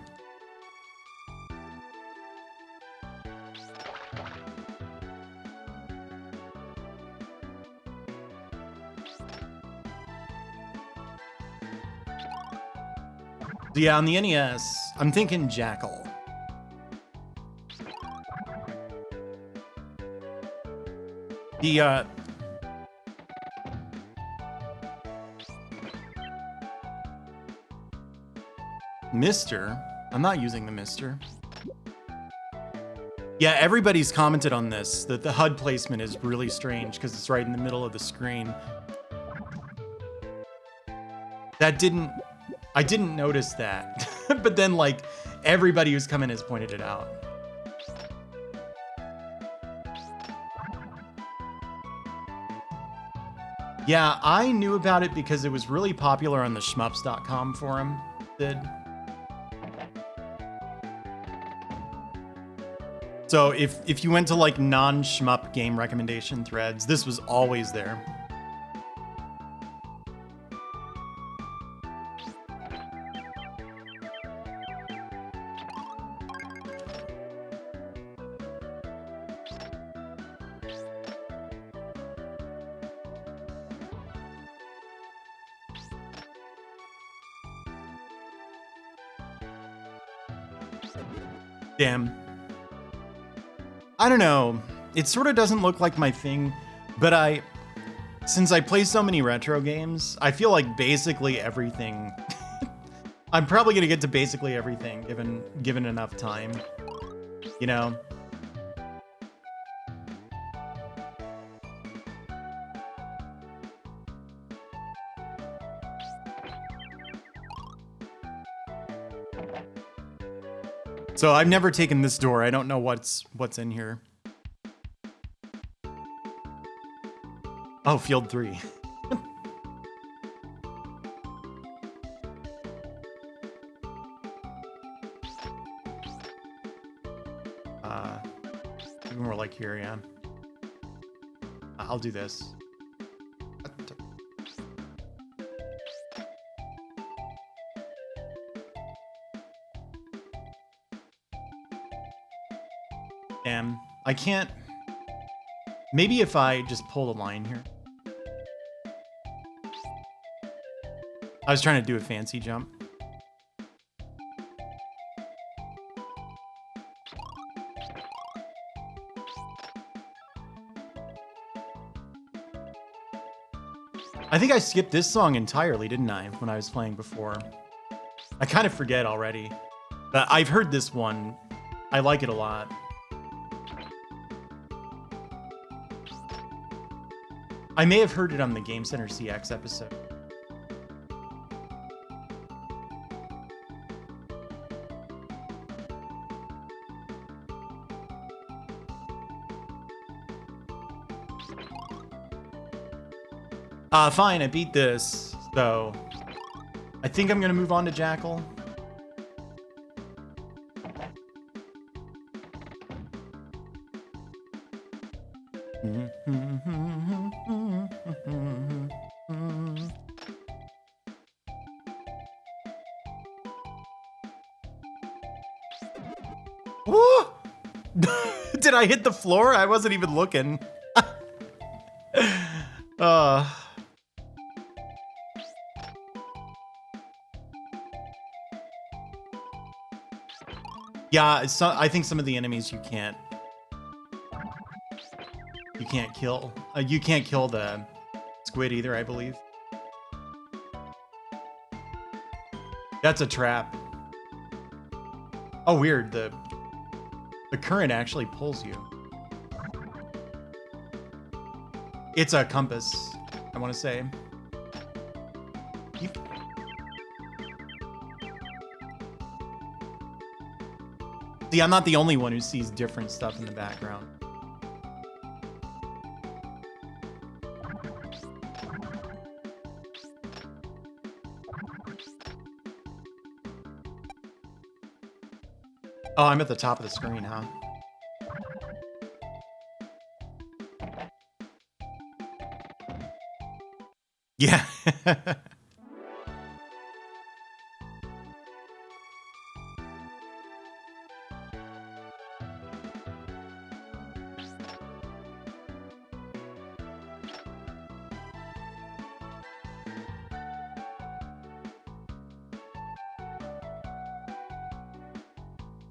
Yeah, on the NES, I'm thinking Jackal. The Mister? I'm not using the Mister. Yeah, everybody's commented on this, that the HUD placement is really strange because it's right in the middle of the screen. I didn't notice that. But then like everybody who's come in has pointed it out. Yeah, I knew about it because it was really popular on the shmups.com forum. So if you went to like non-shmup game recommendation threads, this was always there. Damn. I don't know. It sort of doesn't look like my thing, but since I play so many retro games, I feel like basically everything. I'm probably gonna get to basically everything given enough time. You know? So I've never taken this door. I don't know what's in here. Oh, field 3. Maybe more like here, yeah. I'll do this. Damn, I can't. Maybe if I just pull the line here. I was trying to do a fancy jump. I think I skipped this song entirely, didn't I, when I was playing before? I kind of forget already. But I've heard this one. I like it a lot. I may have heard it on the Game Center CX episode. Fine, I beat this, so I think I'm gonna move on to Jackal. Woo! Did I hit the floor? I wasn't even looking. Yeah, I think some of the enemies you can't kill. You can't kill the squid either, I believe. That's a trap. Oh, weird. The current actually pulls you. It's a compass, I want to say. See, I'm not the only one who sees different stuff in the background. Oh, I'm at the top of the screen, huh? Yeah.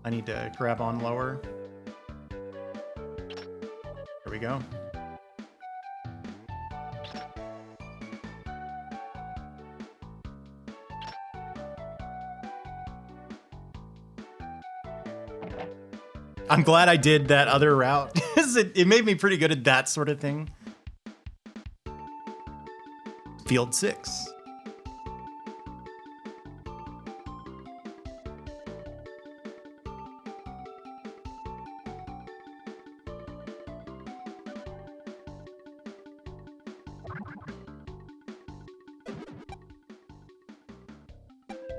I need to grab on lower. There we go. I'm glad I did that other route. It made me pretty good at that sort of thing. Field 6.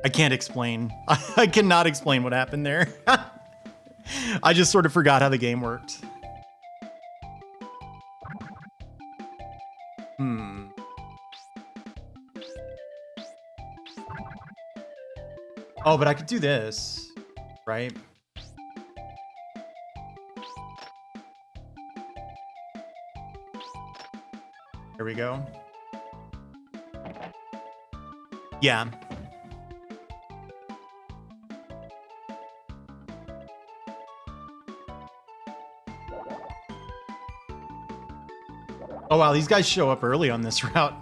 I can't explain. I cannot explain what happened there. I just sort of forgot how the game worked. Oh, but I could do this, right? There we go. Yeah. Oh, wow, these guys show up early on this route.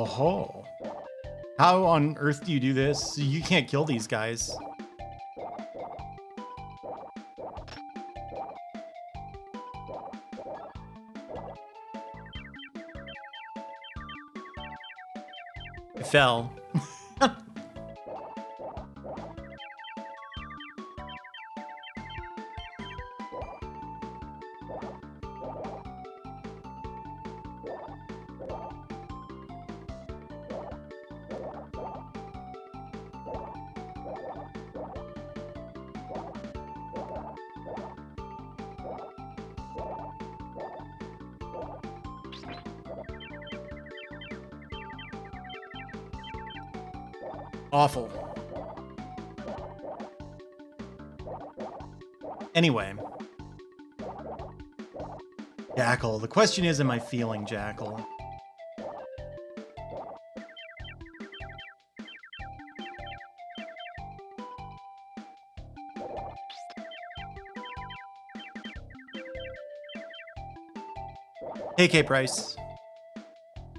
Oh, how on earth do you do this? You can't kill these guys. It fell. Awful. Anyway. Jackal. The question is, am I feeling Jackal? Hey, K Price.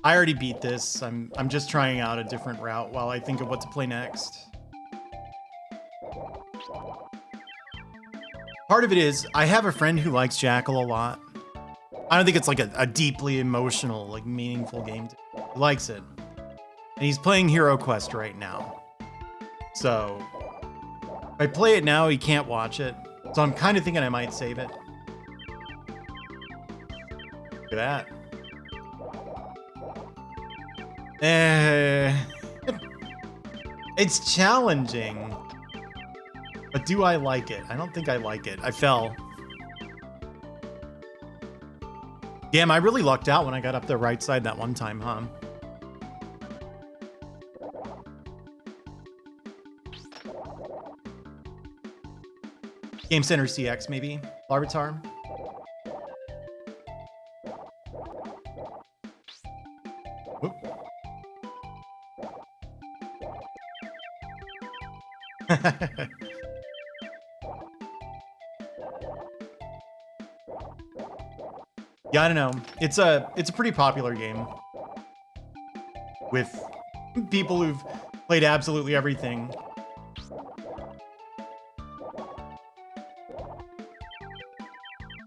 I already beat this. I'm just trying out a different route while I think of what to play next. Part of it is I have a friend who likes Jackal a lot. I don't think it's like a deeply emotional, like meaningful game. He likes it. And he's playing Hero Quest right now. So if I play it now, he can't watch it. So I'm kind of thinking I might save it. Look at that. It's challenging. But do I like it? I don't think I like it. I fell. Damn, I really lucked out when I got up the right side that one time, huh? Game Center CX, maybe? Larvitar? Oop. Yeah, I don't know. It's a pretty popular game with people who've played absolutely everything.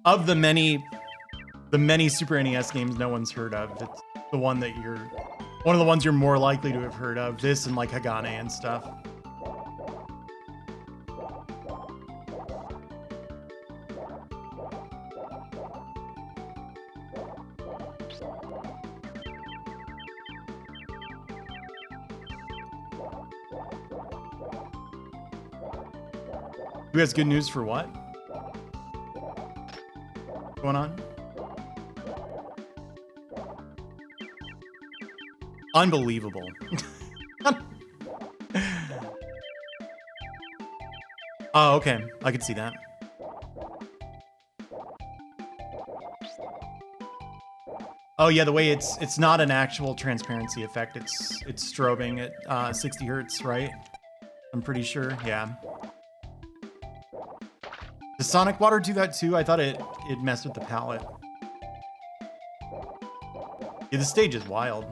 Of the many Super NES games no one's heard of, it's the one that one of the ones you're more likely to have heard of. This and like Hagane and stuff. Who has good news for what? What's going on? Unbelievable. Oh, okay. I could see that. Oh yeah, the way it's not an actual transparency effect. It's strobing at 60 hertz, right? I'm pretty sure. Yeah. Does Sonic Water do that too? I thought it messed with the palette. Yeah, the stage is wild.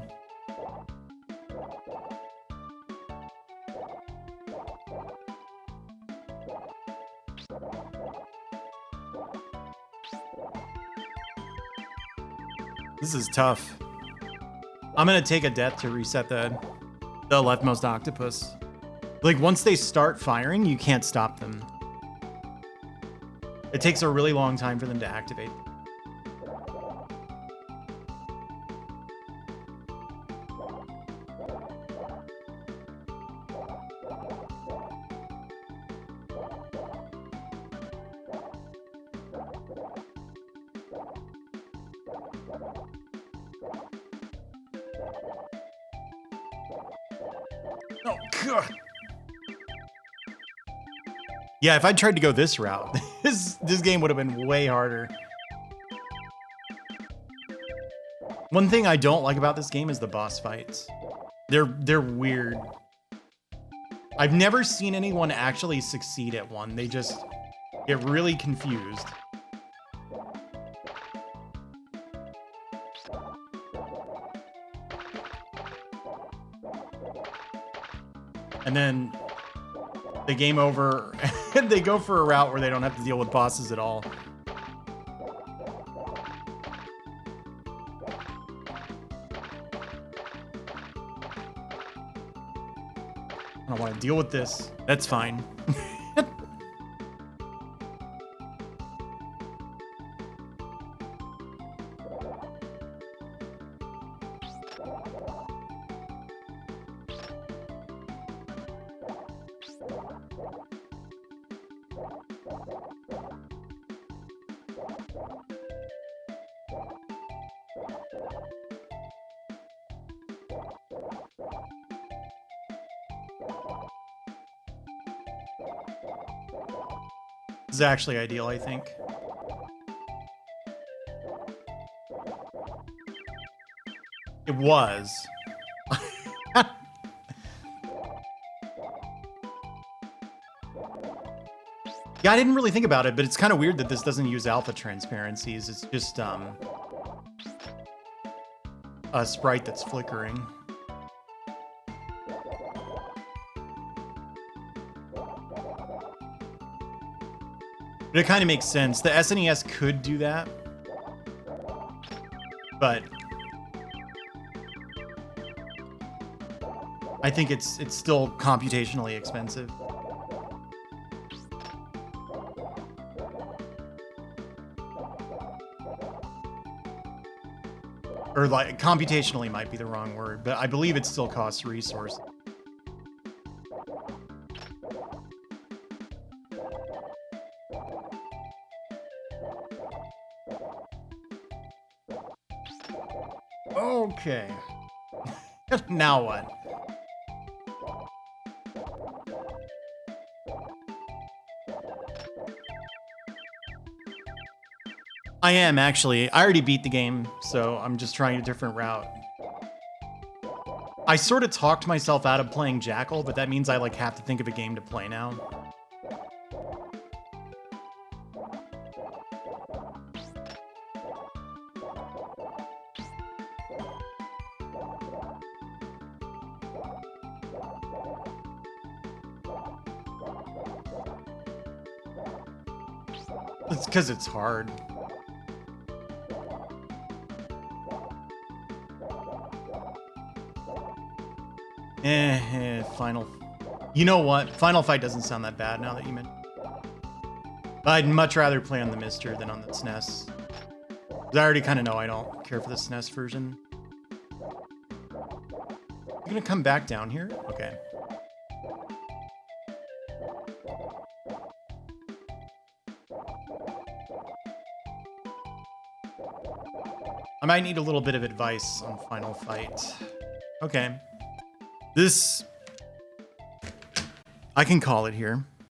This is tough. I'm gonna take a death to reset the leftmost octopus. Like once they start firing, you can't stop them. It takes a really long time for them to activate. Oh, God. Yeah, if I tried to go this route, this game would have been way harder. One thing I don't like about this game is the boss fights. They're weird. I've never seen anyone actually succeed at one. They just get really confused. And then the game over, and they go for a route where they don't have to deal with bosses at all. I don't want to deal with this. That's fine. This is actually ideal, I think. It was. Yeah, I didn't really think about it, but it's kind of weird that this doesn't use alpha transparencies. It's just a sprite that's flickering. But it kind of makes sense. The SNES could do that, but I think it's still computationally expensive. Or like computationally might be the wrong word, but I believe it still costs resources. Okay. Now what? I am actually. I already beat the game, so I'm just trying a different route. I sort of talked myself out of playing Jackal, but that means I like have to think of a game to play now. It's because it's hard. Final. You know what? Final Fight doesn't sound that bad now that you mention. I'd much rather play on the Mister than on the SNES. I already kind of know I don't care for the SNES version. You're gonna come back down here? Okay. I might need a little bit of advice on Final Fight. Okay. This... I can call it here.